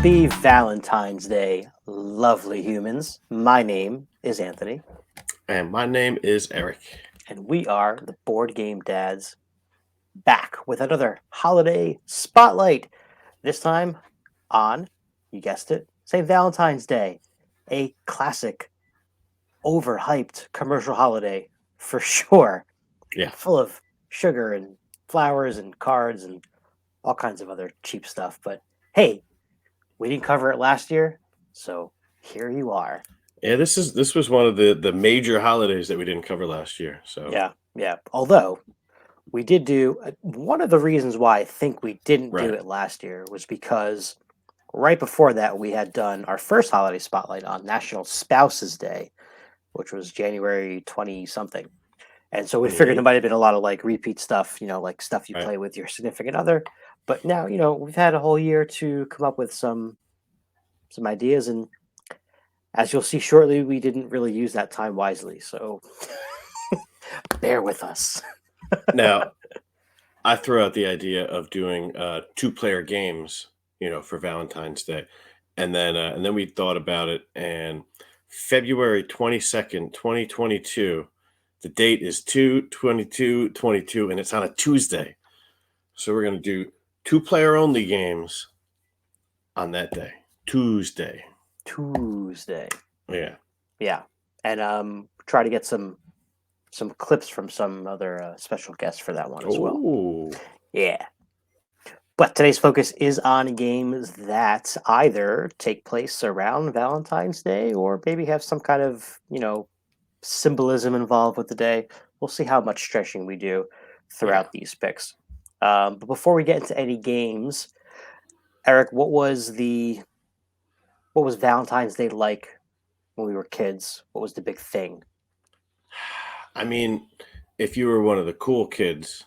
Happy Valentine's Day, lovely humans. My name is Anthony, And my name is Eric. and we are the Board Game Dads back with another holiday spotlight. This time on, you guessed it, St. Valentine's Day, a classic, overhyped commercial holiday for sure, Yeah. full of sugar and flowers and cards and all kinds of other cheap stuff. But hey, we didn't cover it last year, so here you are. Yeah, this was one of the major holidays that we didn't cover last year. So Yeah. Although we did do one of the reasons why I think we didn't do right. it last year was because right before that we had done our first holiday spotlight on National Spouses Day, which was January 20 something. And so we figured there 28. might have been a lot of like repeat stuff, like stuff you Right. play with your significant other. But now, we've had a whole year to come up with some ideas, and as you'll see shortly, we didn't really use that time wisely. So bear with us. Now, I threw out the idea of doing two-player games, for Valentine's Day. And then we thought about it, and February 22nd, 2022, the date is 2/22/22, and it's on a Tuesday. So we're gonna do two-player only games on that day. Tuesday. Tuesday. Yeah. Yeah, and try to get some clips from some other special guests for that one as well. Oh, Yeah, but today's focus is on games that either take place around Valentine's Day or maybe have some kind of symbolism involved with the day. We'll see how much stretching we do yeah. throughout these picks. But before we get into any games, Eric, what was Valentine's Day like when we were kids? What was the big thing? I mean, if you were one of the cool kids,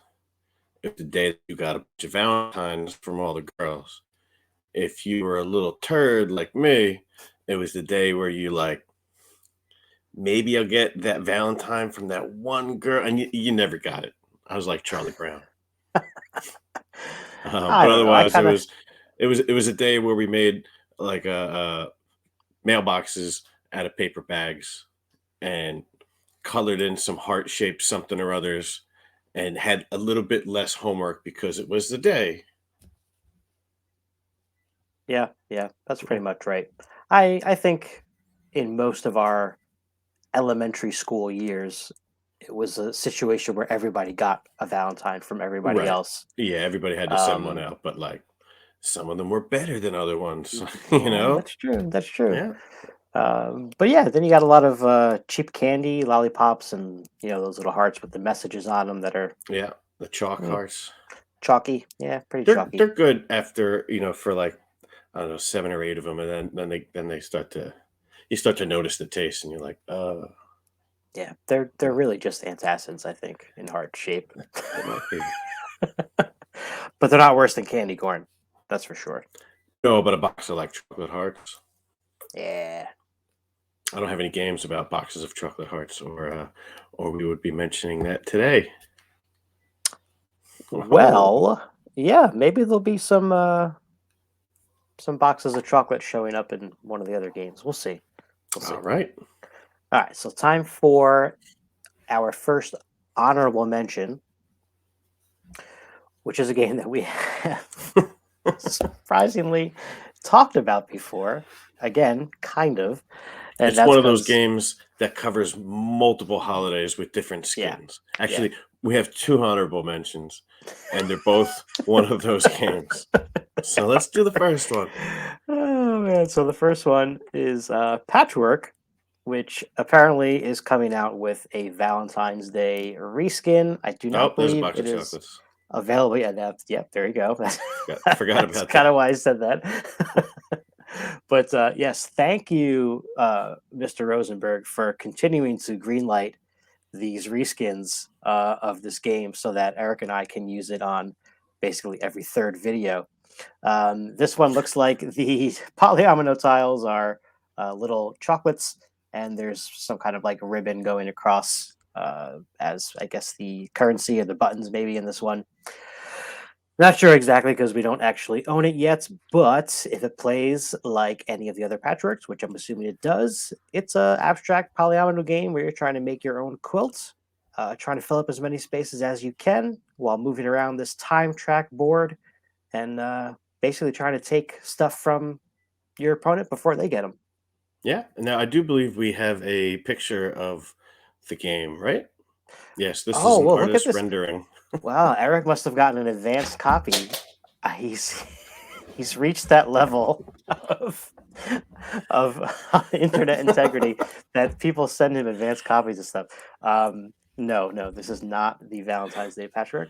it's the day that you got a bunch of Valentines from all the girls. If you were a little turd like me, it was the day where you like, maybe I'll get that Valentine from that one girl, and you never got it. I was like Charlie Brown. I But don't know. I otherwise, kind of it was a day where we made like mailboxes out of paper bags and colored in some heart shaped something or others and had a little bit less homework because it was the day. yeah, that's pretty much right. I think in most of our elementary school years, it was a situation where everybody got a Valentine from everybody Right. else. Yeah, everybody had to send one Um, out, but like some of them were better than other ones, you yeah, know? that's true. That's true. Yeah. But yeah, then you got a lot of cheap candy, lollipops, and those little hearts with the messages on them that are Yeah. The chalk mm, hearts. chalky. Yeah, pretty They're chalky. they're good after, for like I don't know, 7 or 8 of them, and then they start to you start to notice the taste and you're like, Yeah, they're really just antacids, I think, in heart shape. it might be. But they're not worse than candy corn. That's for sure. No, but a box of like chocolate hearts. Yeah. I don't have any games about boxes of chocolate hearts, or we would be mentioning that today. Oh, Well, yeah, maybe there'll be some boxes of chocolate showing up in one of the other games. We'll see. We'll see. all right. All right, so time for our first honorable mention, which is a game that we have surprisingly talked about before. Again, kind of. And It's that's one of those because, games that covers multiple holidays with different yeah, skins. yeah. Actually, we have two honorable mentions, and they're both one of those games. So let's do the first one. Oh, man. So the first one is Patchwork, which apparently is coming out with a Valentine's Day reskin. I do Oh, not there's a believe box it of is chocolates. available yet. Yep, there you go. Forgot That's about kind that. of why I said that. But yes, thank you, Mr. Rosenberg, for continuing to greenlight these reskins of this game so that Eric and I can use it on basically every third video. This one looks like the polyomino tiles are little chocolates, and there's some kind of like ribbon going across as I guess the currency or the buttons maybe in this one. Not sure exactly because we don't actually own it yet, but if it plays like any of the other patchworks, which I'm assuming it does, it's a abstract polyomino game where you're trying to make your own quilt, trying to fill up as many spaces as you can while moving around this time track board and basically trying to take stuff from your opponent before they get them. Yeah. Now I do believe we have a picture of the game, right? Yes, this is Oh, an well, look at artist this. rendering. Wow, Eric must have gotten an advanced copy. He's he's reached that level of internet integrity that people send him advanced copies of stuff. No, no, this is not the Valentine's Day patchwork,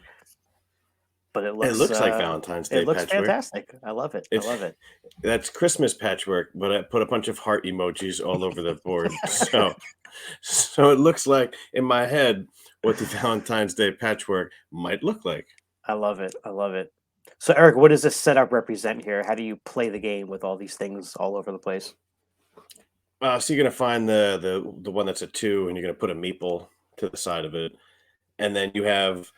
but It looks like Valentine's it Day looks patchwork. fantastic. I love it. I It's love it. that's Christmas patchwork, but I put a bunch of heart emojis all over the board. So it looks like in my head what the Valentine's Day patchwork might look like. I love it. I love it. So, Eric, what does this setup represent here? How do you play the game with all these things all over the place? So you're gonna find the one that's a two, and you're gonna put a meeple to the side of it, and then you have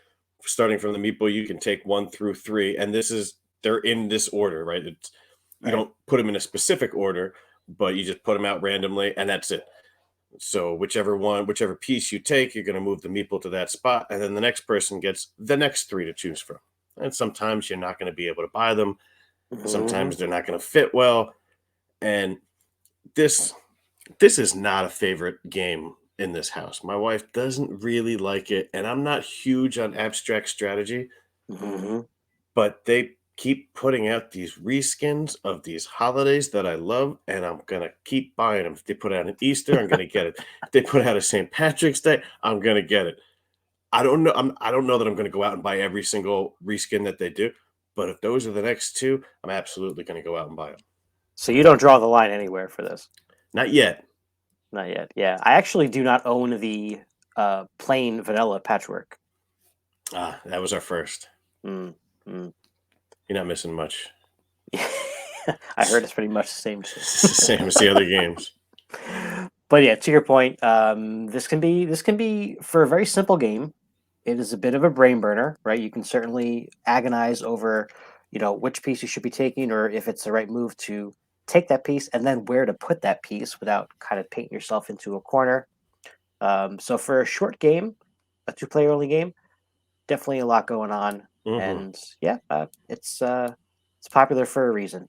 starting from the meeple, you can take one through three, and this is they're in this order, right? You Right. don't put them in a specific order, but you just put them out randomly, and that's it. So whichever piece you take, you're going to move the meeple to that spot, and then the next person gets the next three to choose from. And sometimes you're not going to be able to buy them. Hmm. Sometimes they're not going to fit well. And this this is not a favorite game in this house. My wife doesn't really like it, and I'm not huge on abstract strategy, Hmm. but they keep putting out these reskins of these holidays that I love, and I'm gonna keep buying them. If they put out an Easter, I'm gonna get it. If they put out a St. Patrick's Day, I'm gonna get it. I don't know that I'm gonna go out and buy every single reskin that they do, but if those are the next two, I'm absolutely gonna go out and buy them. So you don't draw the line anywhere for this. Not yet. Not yet. Yeah, I actually do not own the plain vanilla patchwork. Ah, that was our first. Mm, mm. You're not missing much. I heard it's pretty much the same. It's the same as the other games. But yeah, to your point, this can be for a very simple game. It is a bit of a brain burner, right? You can certainly agonize over, which piece you should be taking, or if it's the right move to take that piece, and then where to put that piece without kind of painting yourself into a corner. So for a short game, a two-player only game, definitely a lot going on, Hmm. and yeah, it's popular for a reason,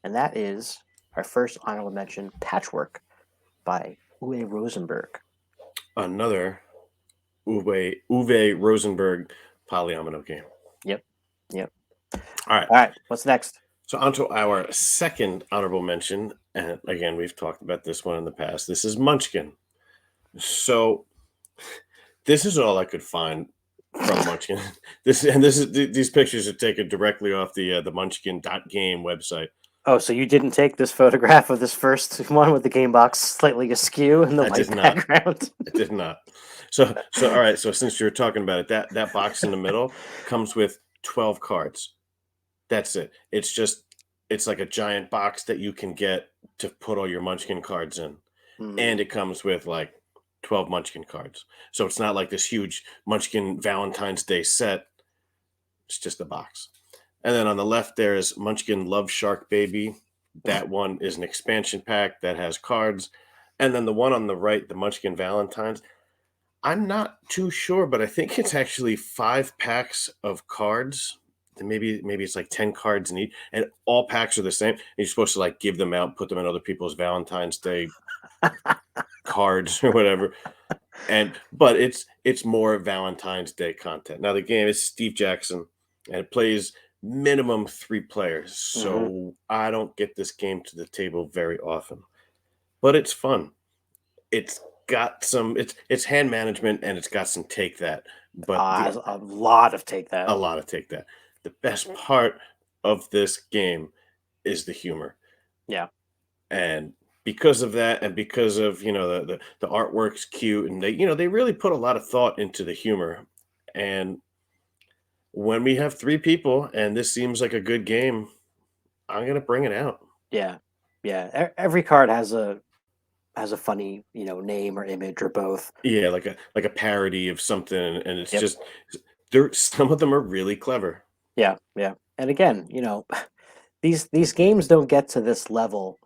and that is our first honorable mention, Patchwork by Uwe Rosenberg. Another Uwe Rosenberg polyomino game. Yep, yep. All right. All right, what's next? So on to our second honorable mention. And again, we've talked about this one in the past. This is Munchkin. So this is all I could find from Munchkin. These pictures are taken directly off the Munchkin.game website. Oh, so you didn't take this photograph of this first one with the game box slightly askew and the I did white not. background? I did not. So all right. So since you're talking about it, that box in the middle comes with 12 cards. That's it. It's like a giant box that you can get to put all your Munchkin cards in, Hmm. and it comes with like 12 Munchkin cards. So it's not like this huge Munchkin Valentine's Day set. It's just a box. And then on the left there is Munchkin Love Shark Baby. That one is an expansion pack that has cards. And then the one on the right, the Munchkin Valentine's, I'm not too sure, but I think it's actually 5 packs of cards. And maybe it's like 10 cards in each, and all packs are the same. And you're supposed to like give them out, put them in other people's Valentine's Day cards or whatever. And but it's more Valentine's Day content. Now the game is Steve Jackson, and it plays minimum 3 players. Hmm. So I don't get this game to the table very often, but it's fun. It's got some it's hand management, and it's got some take that, but the A lot of take that. a lot of take that. The best part of this game is the humor. Yeah. And because of that, and because of the artwork's cute, and they really put a lot of thought into the humor. And when we have 3 people and this seems like a good game, I'm gonna bring it out. Yeah. Yeah. Every card has a funny, name or image or both. Yeah, like a parody of something, and it's Yep. just some of them are really clever. Yeah, yeah. And again, these games don't get to this level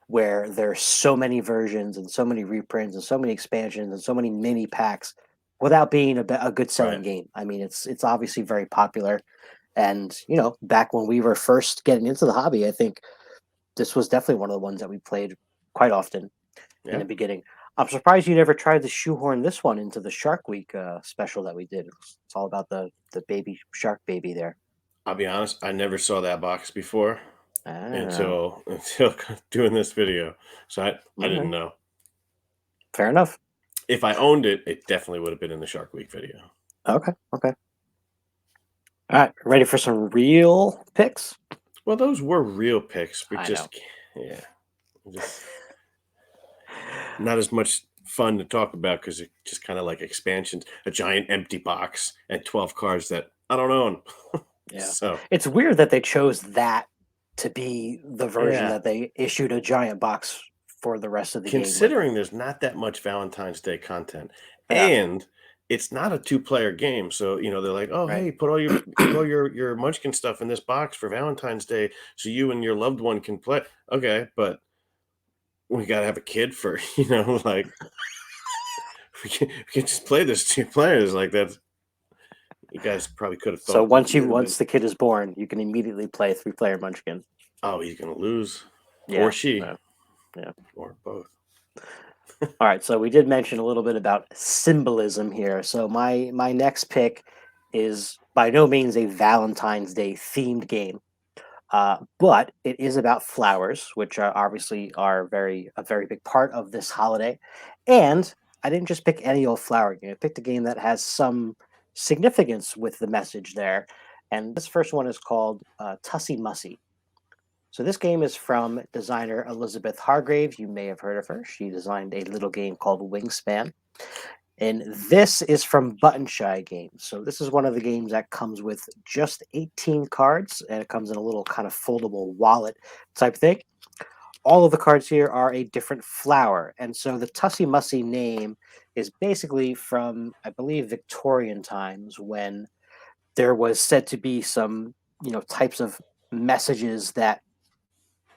where there's so many versions and so many reprints and so many expansions and so many mini packs without being a good selling Right. game. I mean, it's obviously very popular, and back when we were first getting into the hobby, I think this was definitely one of the ones that we played quite often in Yeah. the beginning. I'm surprised you never tried to shoehorn this one into the Shark Week special that we did. It's all about the baby shark baby there. I'll be honest, I never saw that box before Oh, until doing this video. So I didn't okay. know. Fair enough. If I owned it, it definitely would have been in the Shark Week video. Okay, okay. All right, ready for some real picks? Well, those were real picks. We I know. just yeah, just not as much fun to talk about because it just kind of like expansions, a giant empty box and 12 cards that I don't own. Yeah. So It's weird that they chose that to be the version yeah, that they issued a giant box for the rest of the game with. considering there's not that much Valentine's Day content, Yeah, and it's not a two-player game, so they're like, "Oh, right. hey, put all your Munchkin stuff in this box for Valentine's Day, so you and your loved one can play." Okay, but we gotta have a kid for like we can just play this two players like that. You guys probably could have So thought a little bit. once the kid is born, you can immediately play 3-player Munchkin. Oh, he's gonna lose, or Yeah, she, yeah, yeah. or both. All right, so we did mention a little bit about symbolism here. So my next pick is by no means a Valentine's Day themed game. But it is about flowers, which are obviously are a very big part of this holiday. And I didn't just pick any old flower game. I picked a game that has some significance with the message there. And this first one is called Tussie Mussy. So this game is from designer Elizabeth Hargrave. You may have heard of her. She designed a little game called Wingspan. And this is from Button Shy Games. So this is one of the games that comes with just 18 cards, and it comes in a little kind of foldable wallet type thing. All of the cards here are a different flower. And so the Tussie Mussy name is basically from, I believe, Victorian times when there was said to be some, types of messages that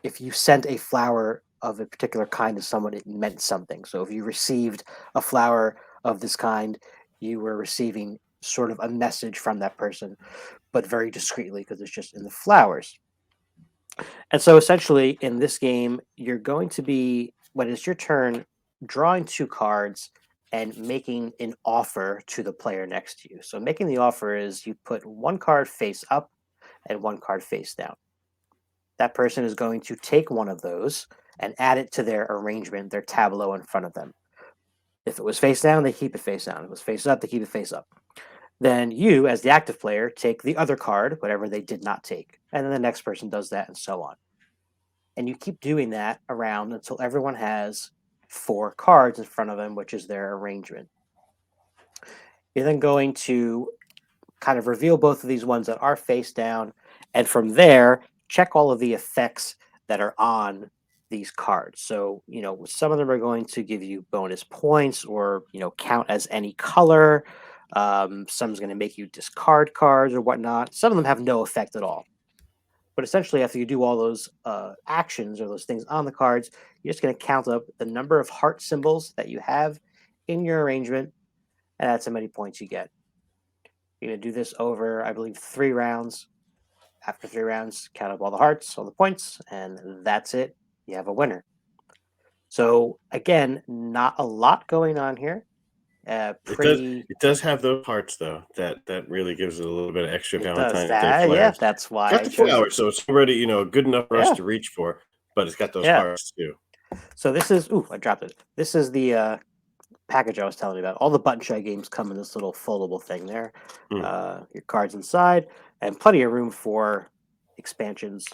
if you sent a flower of a particular kind to someone, it meant something. So if you received a flower of this kind, you were receiving sort of a message from that person, but very discreetly because it's just in the flowers. And so essentially in this game, you're going to be, when it's your turn, drawing two cards and making an offer to the player next to you. So making the offer is you put one card face up and one card face down. That person is going to take one of those and add it to their arrangement, their tableau in front of them. If it was face down, they keep it face down. If it was face up, they keep it face up. Then you, as the active player, take the other card, whatever they did not take. And then the next person does that and so on. And you keep doing that around until everyone has four cards in front of them, which is their arrangement. You're then going to kind of reveal both of these ones that are face down. And from there, check all of the effects that are on these cards. So, some of them are going to give you bonus points or, count as any color. Some's going to make you discard cards or whatnot. Some of them have no effect at all. But essentially, after you do all those actions or those things on the cards, you're just going to count up the number of heart symbols that you have in your arrangement, and that's how many points you get. You're going to do this over, I believe, 3 rounds. After 3 rounds, count up all the hearts, all the points, and that's it. You have a winner. So again, not a lot going on here. It does Pretty. it does have those parts though that really gives it a little bit of extra It does Valentine's Day that. Yeah, flair. that's why Got I the chose it. flowers, so it's already, good enough for us Yeah, to reach for, but it's got those yeah. hearts too. So this is. Ooh, I dropped it. This is the package I was telling you about. All the Button Shy games come in this little foldable thing there. Mm. Your cards inside, and plenty of room for expansions.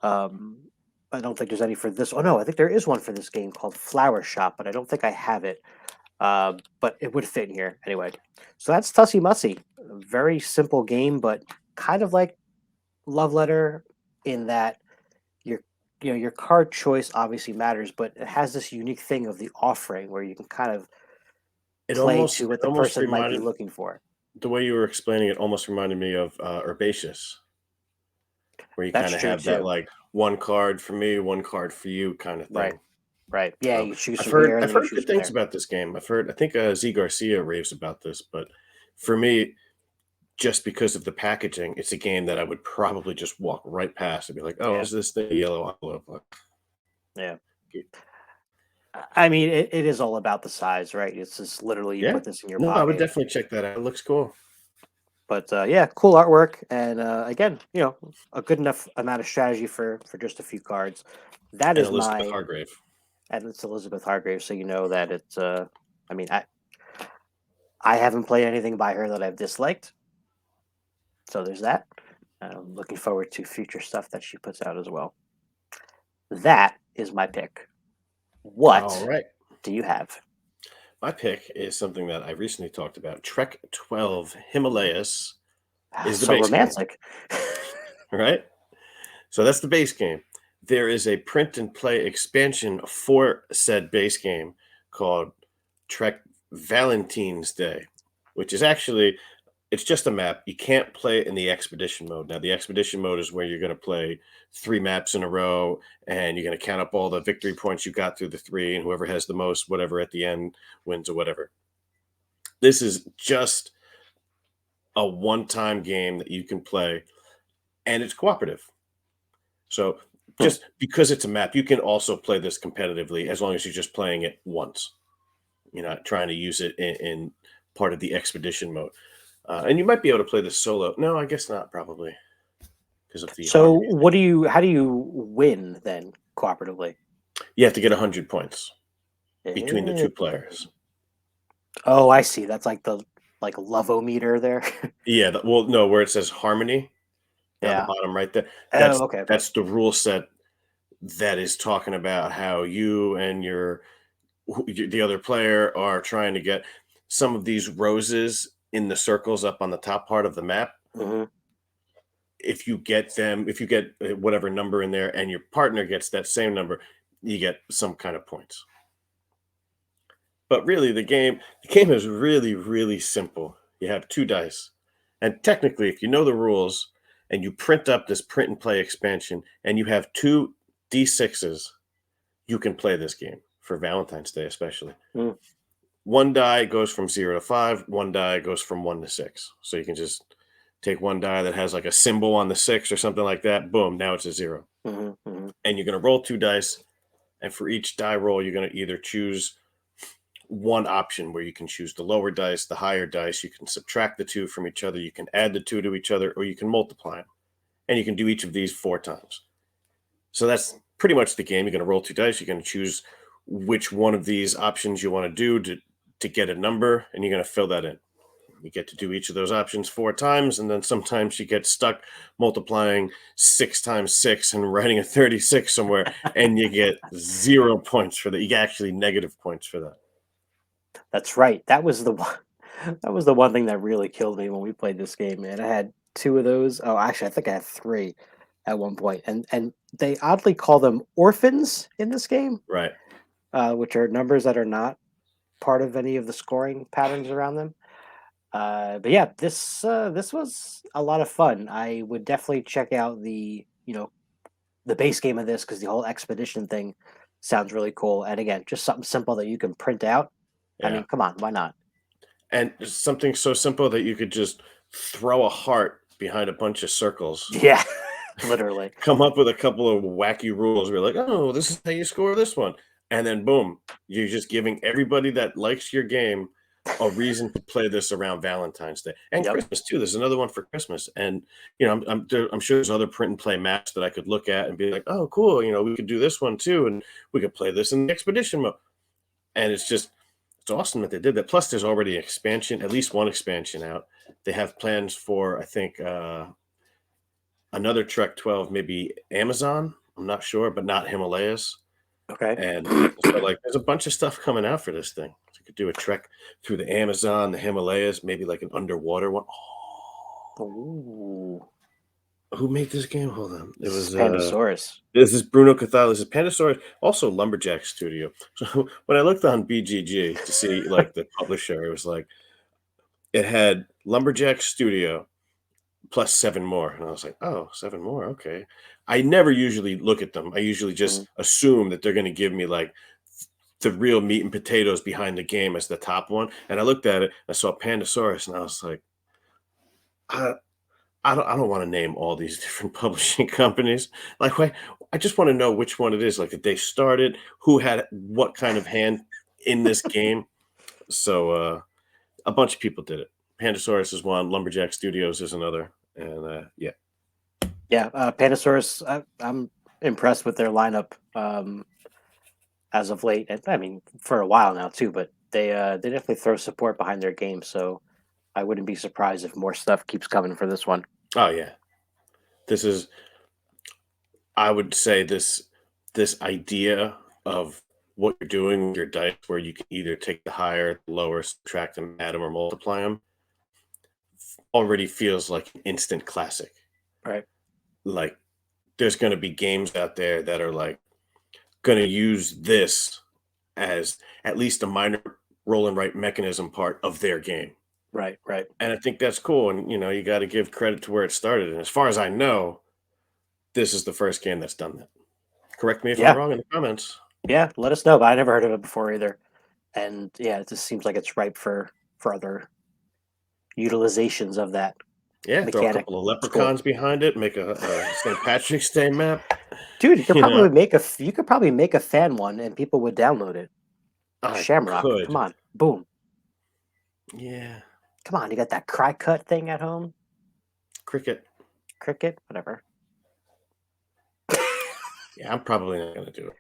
Um, I don't think there's any for this. Oh no, I think there is one for this game called Flower Shop, but I don't think I have it. But it would fit in here anyway. So that's Tussie Mussy. A very simple game, but kind of like Love Letter in that your your card choice obviously matters, but it has this unique thing of the offering where you can kind of It play almost to it what the almost person might be reminded looking for. The way you were explaining it almost reminded me of Herbaceous, where you That's kind of true have that too. like one card for me, one card for you kind of Right. thing. Right. Yeah, So you choose I've from here heard and I've then you heard choose good from things there. about this game. I think Z Garcia raves about this, but for me, just because of the packaging, it's a game that I would probably just walk right past and be like, "Oh, Yeah. is this the yellow envelope?" Like, Yeah. I mean, it is all about the size, right? It's just literally you yeah, put this in your no, I would pocket. definitely check that out. It looks cool, But yeah, cool artwork, and again, a good enough amount of strategy for just a few cards. That and is Elizabeth my, Hargrave. and it's Elizabeth Hargrave, so you know that it's. I mean, I haven't played anything by her that I've disliked, so there's that. I'm looking forward to future stuff that she puts out as well. That is my pick. All What right. do you have? My pick is something that I recently talked about. Trek 12 Himalayas is the So base game, romantic. right? So that's the base game. There is a print and play expansion for said base game called Trek Valentine's Day, which is actually it's just a map. You can't play it in the expedition mode. Now, the expedition mode is where you're going to play three maps in a row and you're going to count up all the victory points you got through the three, and whoever has the most, whatever at the end wins or whatever. This is just a one-time game that you can play, and it's cooperative. So Hmm. just because it's a map, you can also play this competitively as long as you're just playing it once. You're not trying to use it in part of the expedition mode. And you might be able to play this solo. No, I guess not, probably because of the So harmony. what do you? How do you win then cooperatively? You have to get 100 points between the Eh. two players. Oh, I see. That's like the like love-o-meter there. Yeah, well, no, where it says harmony down the Yeah. bottom right there, Oh, okay, okay. that's the rule set that is talking about how you and the other player are trying to get some of these roses in the circles up on the top part of the map. Hmm. If you get whatever number in there and your partner gets that same number, you get some kind of points. But really, the game is really, really simple. You have two dice. And technically, if you know the rules and you print up this print and play expansion and you have two D6s, you can play this game for Valentine's Day, especially. Mm. One die goes from 0 to 5, one die goes from 1 to 6. So you can just take one die that has like a symbol on the six or something like that. Boom, now it's a zero. Hmm. Hmm. And you're going to roll two dice. And for each die roll, you're going to either choose one option where you can choose the lower dice, the higher dice. You can subtract the two from each other. You can add the two to each other, or you can multiply them. And you can do each of these 4 times. So that's pretty much the game. You're going to roll two dice. You're going to choose which one of these options you want to do to get a number, and you're going to fill that in. You get to do each of those options 4 times, and then sometimes you get stuck multiplying 6 times 6 and writing a 36 somewhere, and you get 0 points for that. You get actually negative points for that. That's right. That was the one. That was the one thing that really killed me when we played this game, man. I had two of those. Oh, actually, I think I had three at one point, and they oddly call them orphans in this game, Right. which are numbers that are not part of any of the scoring patterns around them. But yeah, this was a lot of fun. I would definitely check out the base game of this because the whole expedition thing sounds really cool. And again, just something simple that you can print out. I Yeah. mean, come on, why not? And something so simple that you could just throw a heart behind a bunch of circles, Yeah, literally. come up with a couple of wacky rules. We're like, oh, this is how you score this one. And then boom, you're just giving everybody that likes your game a reason to play this around Valentine's Day and Yep. Christmas too. There's another one for Christmas, and I'm sure there's other print and play maps that I could look at and be like, oh, cool. We could do this one too, and we could play this in the expedition mode. And it's awesome that they did that. Plus, there's already expansion, at least one expansion out. They have plans for, I think, another Trek 12, maybe Amazon. I'm not sure, but not Himalayas. Okay. And so, like, there's a bunch of stuff coming out for this thing. So you could do a trek through the Amazon, the Himalayas, maybe like an underwater one. Ooh, Who made this game? Hold on. It this is was Pandasaurus. this is Bruno Cathala. This is Pandasaurus, also Lumberjack Studio. So when I looked on BGG to see like the publisher, it was like it had Lumberjack Studio plus 7 more, and I was like, "Oh, 7 more, okay." I never usually look at them. I usually Mhm. just assume that they're gonna give me, like, the real meat and potatoes behind the game as the top one, and I looked at it, I saw Pandasaurus, and I was like, "I I don't wanna name all these different publishing companies. Like, why I just wanna know which one it is, like, did they start it? Who had what kind of hand in this game?" So, a bunch of people did it. Pandasaurus is one, Lumberjack Studios is another, and, yeah. Yeah, Pandasaurus. I'm impressed with their lineup as of late. And I mean, for a while now too. But they definitely throw support behind their game. So I wouldn't be surprised if more stuff keeps coming for this one. Oh, yeah. This is I would say this idea of what you're doing with your dice where you can either take the higher, the lower, subtract them, add them, or multiply them already feels like an instant classic. Right. Like, there's gonna be games out there that are, like, gonna use this as at least a minor roll and write mechanism part of their game. Right. Right. And I think that's cool, and, you gotta give credit to where it started, and as far as I know, this is the first game that's done that. Correct me if I'm Yeah. wrong in the comments. Yeah. Let us know. But I never heard of it before either. And yeah, it just seems like it's ripe for other utilizations of that Yeah, throw a mechanic. couple of It's cool. leprechauns behind it, make a St. Patrick's Day map, Dude, you could you probably know? make you could probably make a fan one and people would download it. I Shamrock, come could. on, boom, Yeah, come on. You got that cry cut thing at home? cricket. Cricket, whatever. Yeah, I'm probably not gonna do it.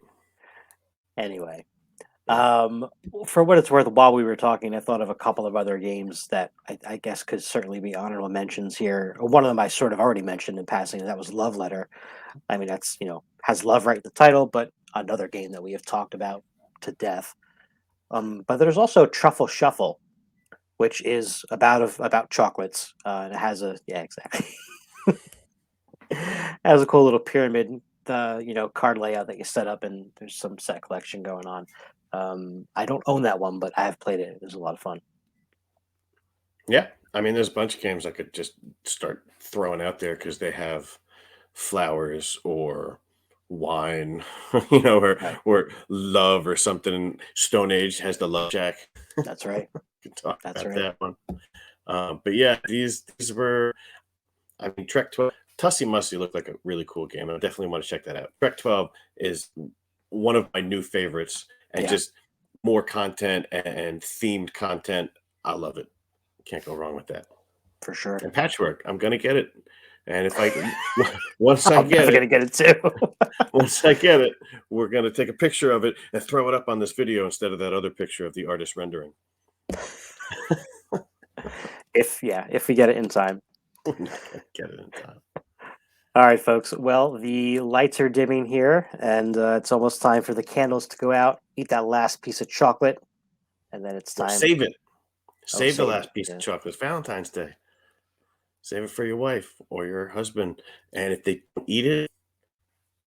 Anyway, Yeah. um, for what it's worth, while we were talking, I thought of a couple of other games that I guess could certainly be honorable mentions here. One of them I sort of already mentioned in passing, and that was Love Letter. I mean, that's has love right in the title, but another game that we have talked about to death. But there's also Truffle Shuffle, which is about chocolates. And it has a yeah, exactly. Has a cool little pyramid, card layout that you set up, and there's some set collection going on. I don't own that one, but I have played it. It was a lot of fun. Yeah, I mean, there's a bunch of games I could just start throwing out there because they have flowers or wine, Right. or love or something. Stone Age has the Love Jack. That's right. Could talk That's about right. that one. But yeah, these were. I mean, Trek 12, Tussie Mussie looked like a really cool game. I definitely want to check that out. Trek 12 is one of my new favorites, and Yeah, just more content and themed content. I love it. Can't go wrong with that. for sure. And Patchwork, I'm gonna get it. And if I once I I'm get definitely it, gonna get it too. once I get it, we're gonna take a picture of it and throw it up on this video instead of that other picture of the artist rendering. If we get it in time. We're not gonna get it in time. All right, folks. Well, the lights are dimming here, and it's almost time for the candles to go out. Eat that last piece of chocolate, and then it's Or time. save it. Oh, Save the save it. last piece of Yeah. chocolate. It's Valentine's Day. Save it for your wife or your husband. And if they don't eat it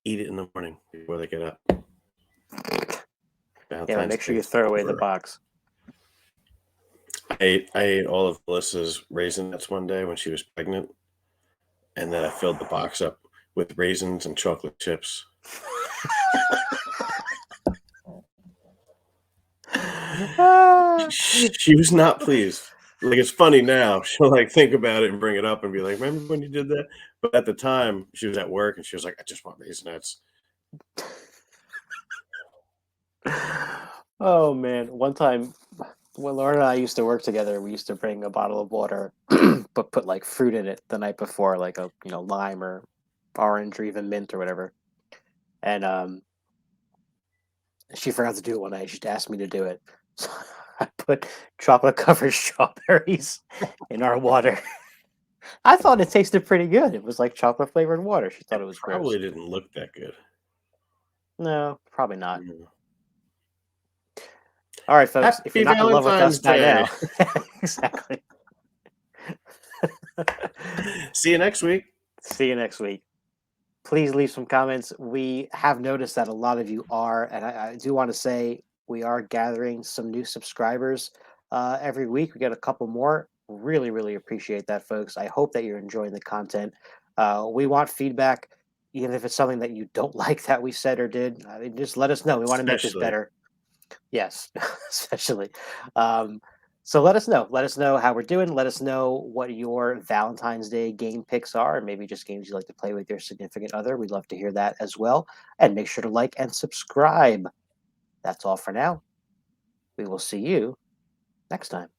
in the morning before they get up. Yeah, but Valentine's make sure Day you is throw away the over. box. I ate all of Melissa's Raisinets one day when she was pregnant, and then I filled the box up with raisins and chocolate chips. Ah, She was not pleased. Like, it's funny now. She'll, like, think about it and bring it up and be like, "Remember when you did that?" But at the time, she was at work, and she was like, "I just want Raisinets." oh man, one time when Laura and I used to work together, we used to bring a bottle of water, but put like fruit in it the night before, like a lime or orange or even mint or whatever. And she forgot to do it one night. She asked me to do it, so I put chocolate covered strawberries in our water. I thought it tasted pretty good. It was like chocolate flavored water. She thought it It was gross. probably didn't look that good. No, probably not. Mm. All right, folks. If you're Happy not in love with us Valentine's by Day. now, exactly. See you next week. See you next week. Please leave some comments. We have noticed that a lot of you are, and I do want to say we are gathering some new subscribers every week. We get a couple more. Really, really appreciate that, folks. I hope that you're enjoying the content. We want feedback, even if it's something that you don't like that we said or did. I mean, just let us know. We want to make this Especially. better. Yes, especially. Um, so let us know. Let us know how we're doing. Let us know what your Valentine's Day game picks are, and maybe just games you like to play with your significant other. We'd love to hear that as well. And make sure to like and subscribe. That's all for now. We will see you next time.